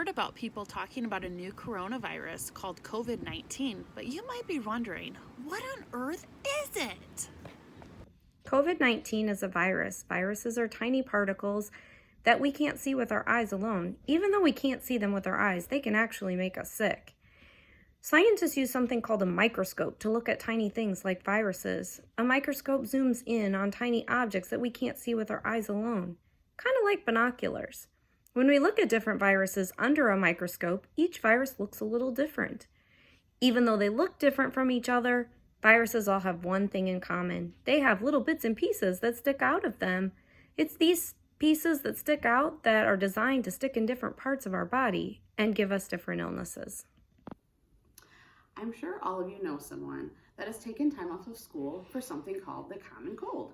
heard about people talking about a new coronavirus called COVID-19, but you might be wondering, what on earth is it? COVID-19 is a virus. Viruses are tiny particles that we can't see with our eyes alone. Even though we can't see them with our eyes, they can actually make us sick. Scientists use something called a microscope to look at tiny things like viruses. A microscope zooms in on tiny objects that we can't see with our eyes alone, kind of like binoculars. When we look at different viruses under a microscope, each virus looks a little different. Even though they look different from each other, viruses all have one thing in common. They have little bits and pieces that stick out of them. It's these pieces that stick out that are designed to stick in different parts of our body and give us different illnesses. I'm sure all of you know someone that has taken time off of school for something called the common cold.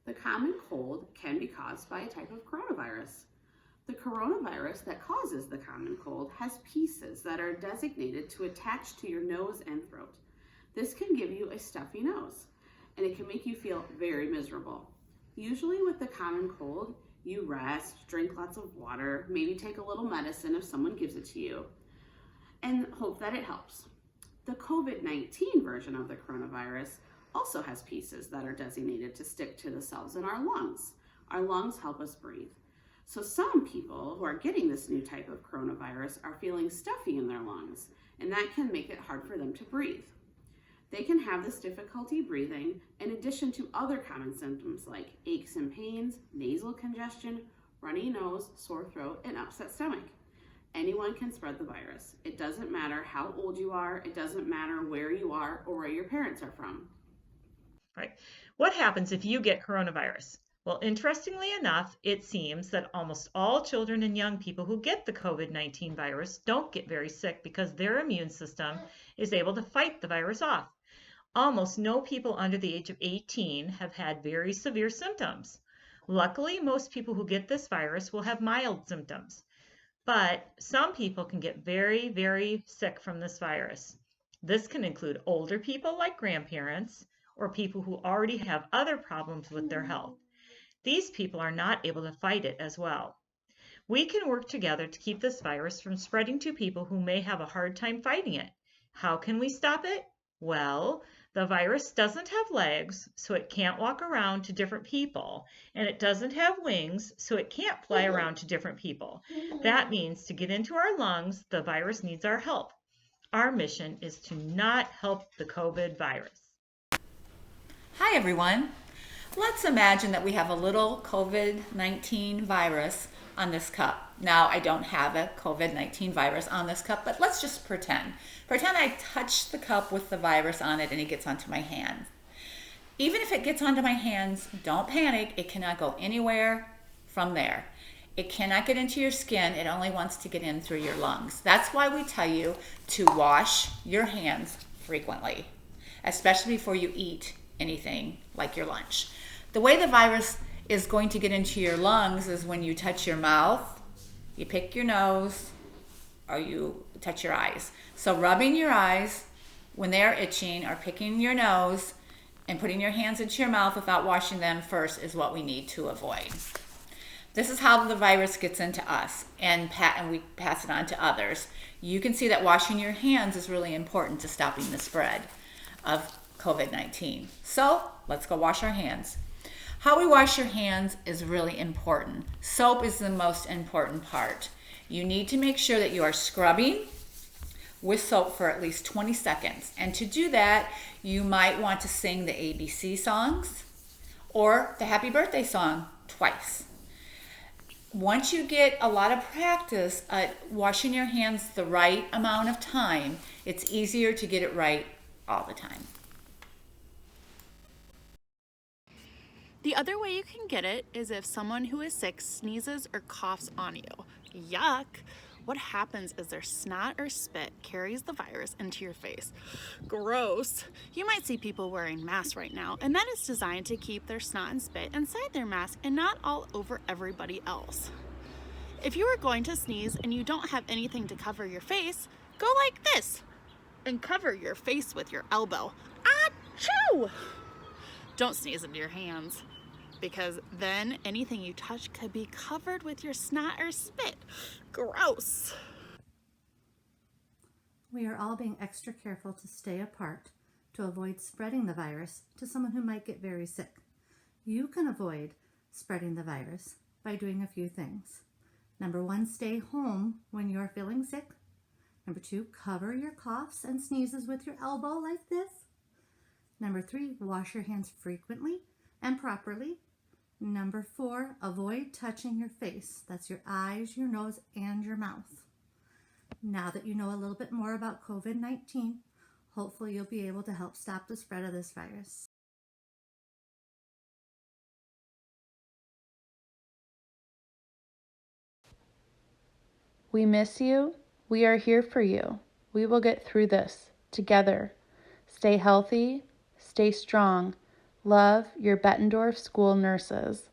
The common cold can be caused by a type of coronavirus. The coronavirus that causes the common cold has pieces that are designated to attach to your nose and throat. This can give you a stuffy nose, and it can make you feel very miserable. Usually with the common cold, you rest, drink lots of water, maybe take a little medicine if someone gives it to you, and hope that it helps. The COVID-19 version of the coronavirus also has pieces that are designated to stick to the cells in our lungs. Our lungs help us breathe. So some people who are getting this new type of coronavirus are feeling stuffy in their lungs, and that can make it hard for them to breathe. They can have this difficulty breathing in addition to other common symptoms like aches and pains, nasal congestion, runny nose, sore throat, and upset stomach. Anyone can spread the virus. It doesn't matter how old you are, it doesn't matter where you are or where your parents are from. Right. What happens if you get coronavirus? Well, interestingly enough, it seems that almost all children and young people who get the COVID-19 virus don't get very sick because their immune system is able to fight the virus off. Almost no people under the age of 18 have had very severe symptoms. Luckily, most people who get this virus will have mild symptoms. But some people can get very, very sick from this virus. This can include older people like grandparents or people who already have other problems with their health. These people are not able to fight it as well. We can work together to keep this virus from spreading to people who may have a hard time fighting it. How can we stop it? Well, the virus doesn't have legs, so it can't walk around to different people, and it doesn't have wings, so it can't fly around to different people. That means to get into our lungs, the virus needs our help. Our mission is to not help the COVID virus. Hi everyone. Let's imagine that we have a little COVID-19 virus on this cup. Now, I don't have a COVID-19 virus on this cup, but let's just pretend. Pretend I touch the cup with the virus on it and it gets onto my hands. Even if it gets onto my hands, don't panic. It cannot go anywhere from there. It cannot get into your skin. It only wants to get in through your lungs. That's why we tell you to wash your hands frequently, especially before you eat anything like your lunch. The way the virus is going to get into your lungs is when you touch your mouth, you pick your nose, or you touch your eyes. So rubbing your eyes when they're itching or picking your nose and putting your hands into your mouth without washing them first is what we need to avoid. This is how the virus gets into us and we pass it on to others. You can see that washing your hands is really important to stopping the spread of COVID-19. So let's go wash our hands. How we wash your hands is really important. Soap is the most important part. You need to make sure that you are scrubbing with soap for at least 20 seconds. And to do that, you might want to sing the ABC songs or the Happy Birthday song twice. Once you get a lot of practice at washing your hands the right amount of time, it's easier to get it right all the time. The other way you can get it is if someone who is sick sneezes or coughs on you. Yuck! What happens is their snot or spit carries the virus into your face. Gross! You might see people wearing masks right now, and that is designed to keep their snot and spit inside their mask and not all over everybody else. If you are going to sneeze and you don't have anything to cover your face, go like this and cover your face with your elbow. Achoo! Don't sneeze into your hands, because then anything you touch could be covered with your snot or spit. Gross. we are all being extra careful to stay apart to avoid spreading the virus to someone who might get very sick. You can avoid spreading the virus by doing a few things. Number 1, stay home when you're feeling sick. Number 2, cover your coughs and sneezes with your elbow like this. Number 3, wash your hands frequently and properly. Number 4, avoid touching your face. That's your eyes, your nose, and your mouth. Now that you know a little bit more about COVID-19, hopefully you'll be able to help stop the spread of this virus. We miss you. We are here for you. We will get through this together. Stay healthy, stay strong. Love, your Bettendorf school nurses.